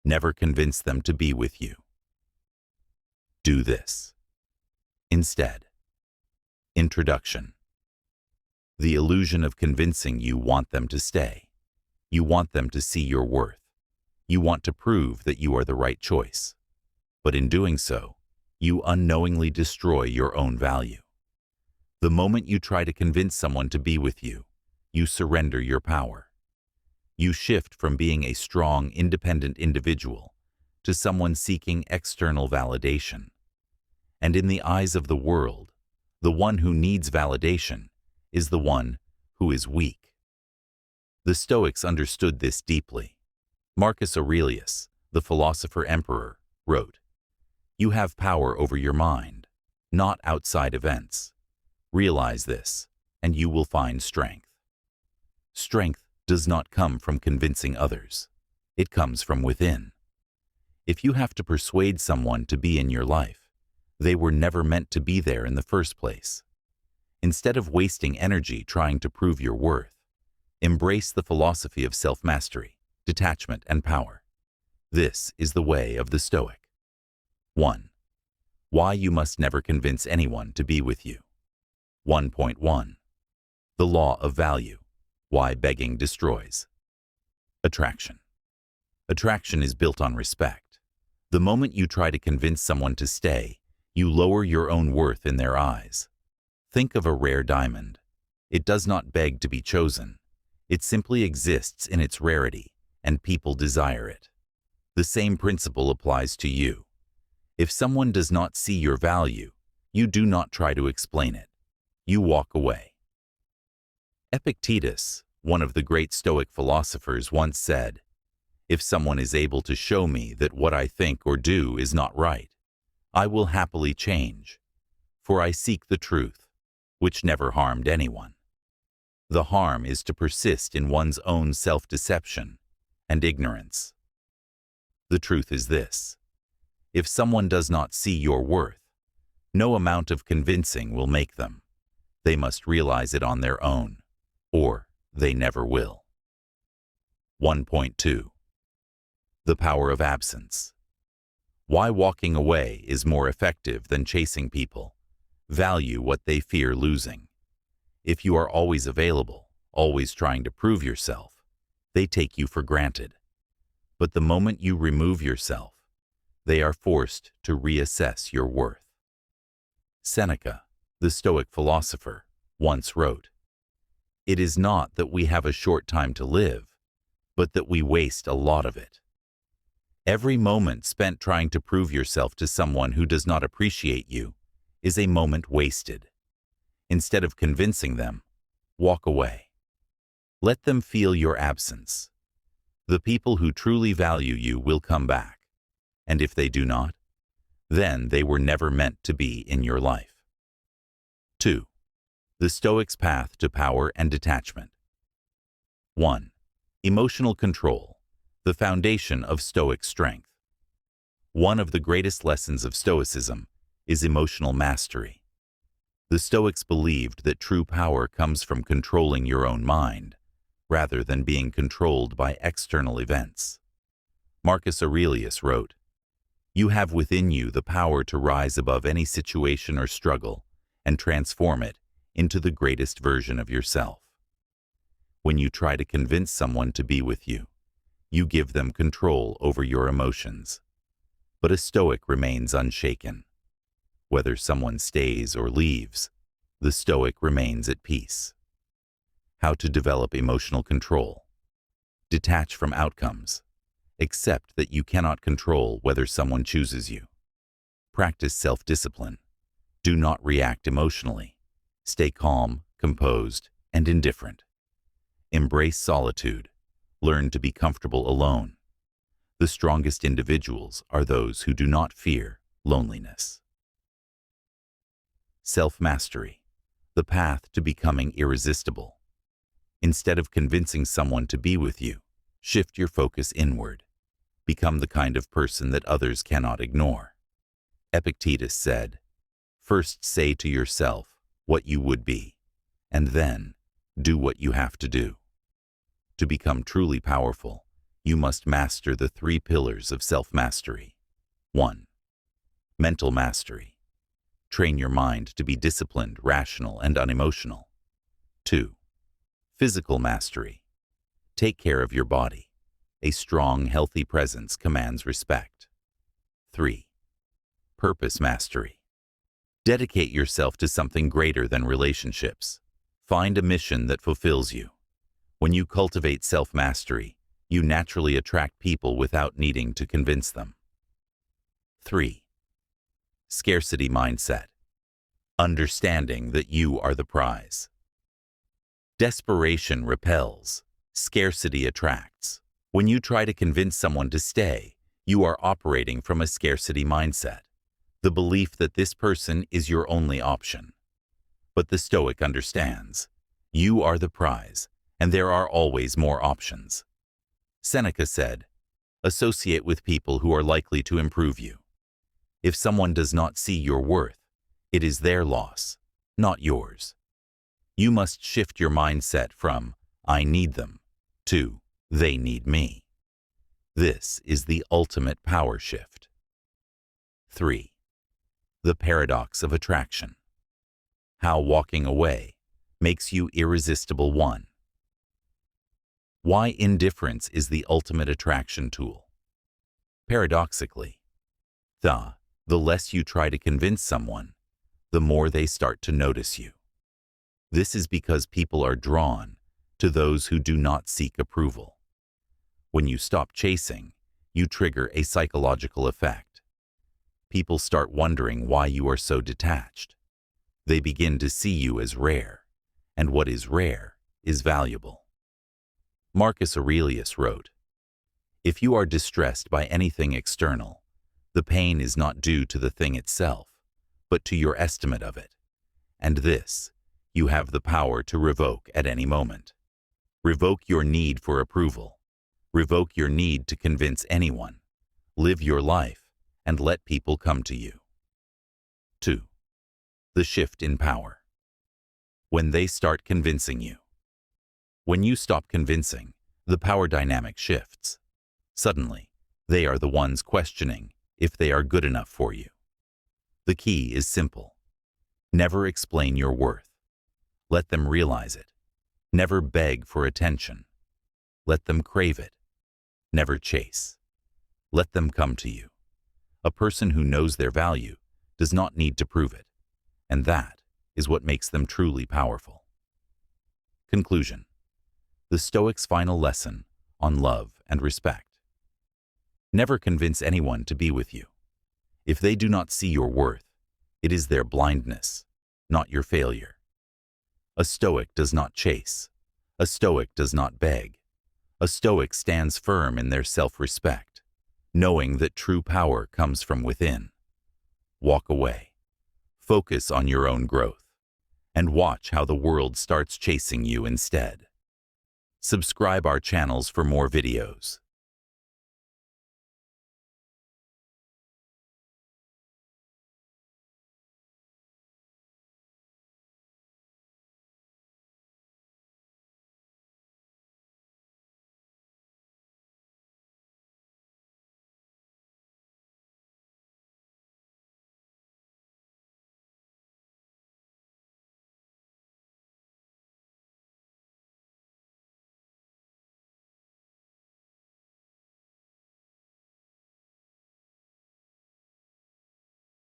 Never convince them to be with you. Do this. Instead. Introduction. The illusion of convincing you want them to stay. You want them to see your worth. You want to prove that you are the right choice. But in doing so, you unknowingly destroy your own value. The moment you try to convince someone to be with you, you surrender your power. You shift from being a strong, independent individual to someone seeking external validation. And in the eyes of the world, the one who needs validation is the one who is weak. The Stoics understood this deeply. Marcus Aurelius, the philosopher-emperor, wrote, "You have power over your mind, not outside events. Realize this, and you will find strength." Strength does not come from convincing others. It comes from within. If you have to persuade someone to be in your life, they were never meant to be there in the first place. Instead of wasting energy trying to prove your worth, embrace the philosophy of self-mastery, detachment, and power. This is the way of the Stoic. 1. Why you must never convince anyone to be with you. 1.1. The law of value. Why begging destroys. Attraction. Attraction is built on respect. The moment you try to convince someone to stay, you lower your own worth in their eyes. Think of a rare diamond. It does not beg to be chosen. It simply exists in its rarity, and people desire it. The same principle applies to you. If someone does not see your value, you do not try to explain it. You walk away. Epictetus, one of the great Stoic philosophers, once said, "If someone is able to show me that what I think or do is not right, I will happily change, for I seek the truth, which never harmed anyone." The harm is to persist in one's own self-deception and ignorance. The truth is this: if someone does not see your worth, no amount of convincing will make them. They must realize it on their own, or they never will. 1.2. The power of absence. Why walking away is more effective than chasing people. Value what they fear losing. If you are always available, always trying to prove yourself, they take you for granted. But the moment you remove yourself, they are forced to reassess your worth. Seneca, the Stoic philosopher, once wrote, "It is not that we have a short time to live, but that we waste a lot of it." Every moment spent trying to prove yourself to someone who does not appreciate you is a moment wasted. Instead of convincing them, walk away. Let them feel your absence. The people who truly value you will come back, and if they do not, then they were never meant to be in your life. 2. The Stoic's path to power and detachment. 1. Emotional control, the foundation of Stoic strength. One of the greatest lessons of Stoicism is emotional mastery. The Stoics believed that true power comes from controlling your own mind, rather than being controlled by external events. Marcus Aurelius wrote, "You have within you the power to rise above any situation or struggle and transform it into the greatest version of yourself." When you try to convince someone to be with you, you give them control over your emotions. But a Stoic remains unshaken. Whether someone stays or leaves, the Stoic remains at peace. How to develop emotional control. Detach from outcomes. Accept that you cannot control whether someone chooses you. Practice self-discipline. Do not react emotionally. Stay calm, composed, and indifferent. Embrace solitude. Learn to be comfortable alone. The strongest individuals are those who do not fear loneliness. Self-mastery, the path to becoming irresistible. Instead of convincing someone to be with you, shift your focus inward. Become the kind of person that others cannot ignore. Epictetus said, "First say to yourself what you would be, and then do what you have to do." To become truly powerful, you must master the 3 pillars of self-mastery. 1. Mental mastery. Train your mind to be disciplined, rational, and unemotional. 2. Physical mastery. Take care of your body. A strong, healthy presence commands respect. 3. Purpose mastery. Dedicate yourself to something greater than relationships. Find a mission that fulfills you. When you cultivate self-mastery, you naturally attract people without needing to convince them. 3. Scarcity mindset. Understanding that you are the prize. Desperation repels. Scarcity attracts. When you try to convince someone to stay, you are operating from a scarcity mindset, the belief that this person is your only option. But the Stoic understands, you are the prize, and there are always more options. Seneca said, associate with people who are likely to improve you. If someone does not see your worth, it is their loss, not yours. You must shift your mindset from, I need them, to, they need me. This is the ultimate power shift. 3. The paradox of attraction. How walking away makes you irresistible. 1. Why indifference is the ultimate attraction tool. Paradoxically, the less you try to convince someone, the more they start to notice you. This is because people are drawn to those who do not seek approval. When you stop chasing, you trigger a psychological effect. People start wondering why you are so detached. They begin to see you as rare, and what is rare is valuable. Marcus Aurelius wrote, if you are distressed by anything external, the pain is not due to the thing itself, but to your estimate of it. And this, you have the power to revoke at any moment. Revoke your need for approval. Revoke your need to convince anyone. Live your life and let people come to you. 2. The shift in power. When they start convincing you. When you stop convincing, the power dynamic shifts. Suddenly, they are the ones questioning if they are good enough for you. The key is simple. Never explain your worth. Let them realize it. Never beg for attention. Let them crave it. Never chase. Let them come to you. A person who knows their value does not need to prove it, and that is what makes them truly powerful. Conclusion. The Stoics' final lesson on love and respect. Never convince anyone to be with you. If they do not see your worth, it is their blindness, not your failure. A Stoic does not chase. A Stoic does not beg. A Stoic stands firm in their self-respect, knowing that true power comes from within. Walk away. Focus on your own growth, and watch how the world starts chasing you instead. Subscribe our channels for more videos.